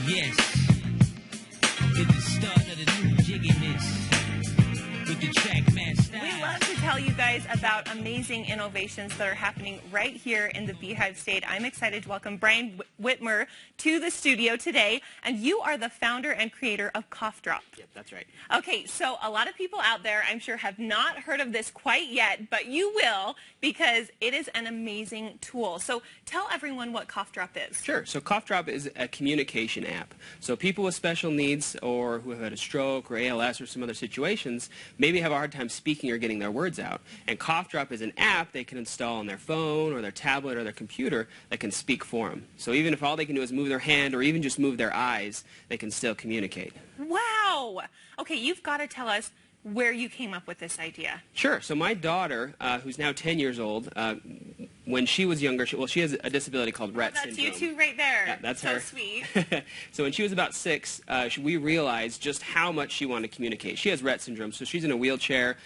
Yes, it's the start of the new jigginess with the track master. We love to tell you guys about amazing innovations that are happening right here in the Beehive State. I'm excited to welcome Brian Whitmer to the studio today, and you are the founder and creator of CoughDrop. Yep, that's right. Okay, so a lot of people out there, I'm sure, have not heard of this quite yet, but you will because it is an amazing tool. So tell everyone what CoughDrop is. Sure. So CoughDrop is a communication app. So people with special needs or who have had a stroke or ALS or some other situations maybe have a hard time speaking or getting their words out. And CoughDrop is an app they can install on their phone or their tablet or their computer that can speak for them. So even if all they can do is move their hand or even just move their eyes, they can still communicate. Wow. Okay, you've got to tell us where you came up with this idea. Sure. So my daughter, who's now 10 years old, when she was younger, she has a disability called Rett syndrome. That's you two right there. Yeah, that's so her. Sweet. So when she was about 6, we realized just how much she wanted to communicate. She has Rett syndrome, so she's in a wheelchair.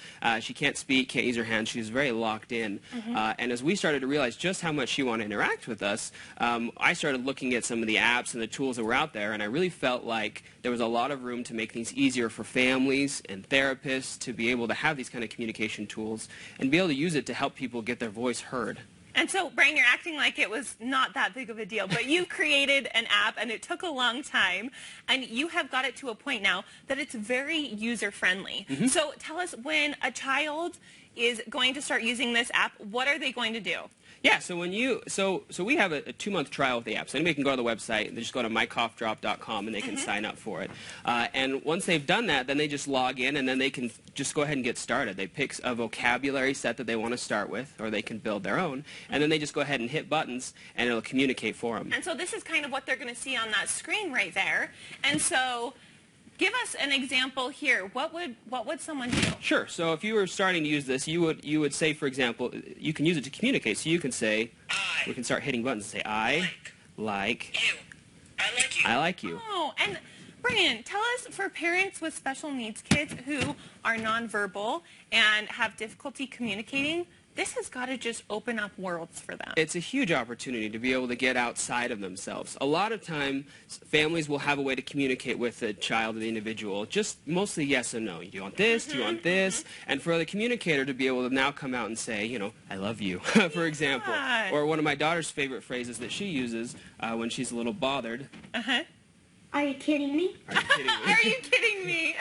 She can't speak, can't use her hands. She's very locked in. And as we started to realize just how much she wanted to interact with us, I started looking at some of the apps and the tools that were out there, and I really felt like there was a lot of room to make things easier for families and therapists to be able to have these kind of communication tools and be able to use it to help people get their voice heard. And so, Brian, you're acting like it was not that big of a deal, but you created an app, and it took a long time, and you have got it to a point now that it's very user-friendly. So tell us, when a child is going to start using this app, what are they going to do? Yeah, so when so we have a 2-month trial with the app. So anybody can go to the website. They just go to mycoughdrop.com and they can sign up for it. And once they've done that, then they just log in and then they can just go ahead and get started. They pick a vocabulary set that they want to start with, or they can build their own. And then they just go ahead and hit buttons and it'll communicate for them. And so this is kind of what they're going to see on that screen right there. And so give us an example here. What would someone do? Sure. So if you were starting to use this, you would say, for example, you can use it to communicate. So you can say, we can start hitting buttons and say, I like you. I like you. I like you. Oh, and Brian, tell us, for parents with special needs kids who are nonverbal and have difficulty communicating, this has got to just open up worlds for them. It's a huge opportunity to be able to get outside of themselves. A lot of time, families will have a way to communicate with the child or the individual, just mostly yes and no. Do you want this? Do you want this? And for the communicator to be able to now come out and say, you know, I love you, for example. Or one of my daughter's favorite phrases that she uses when she's a little bothered. Are you kidding me? Are you kidding me? Are you kidding me?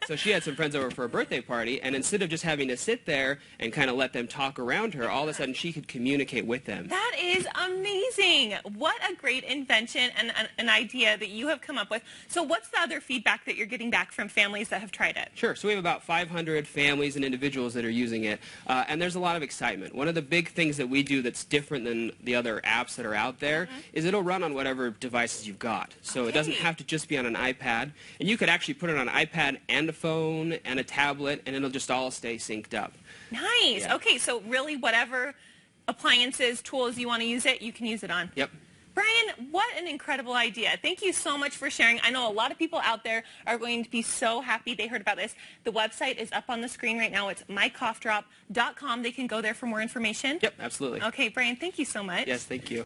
So she had some friends over for a birthday party, and instead of just having to sit there and kind of let them talk around her, all of a sudden she could communicate with them. That is amazing. What a great invention and an idea that you have come up with. So what's the other feedback that you're getting back from families that have tried it? Sure. So we have about 500 families and individuals that are using it, and there's a lot of excitement. One of the big things that we do that's different than the other apps that are out there is it'll run on whatever devices you've got. So it doesn't have to just be on an iPad, and you could actually put it on an iPad and a phone and a tablet, and it'll just all stay synced up. Nice. Yeah. Okay, so really whatever appliances, tools you want to use it, you can use it on. Yep. Brian, what an incredible idea. Thank you so much for sharing. I know a lot of people out there are going to be so happy they heard about this. The website is up on the screen right now. It's mycoughdrop.com. They can go there for more information. Yep, absolutely. Okay, Brian, thank you so much. Yes, thank you.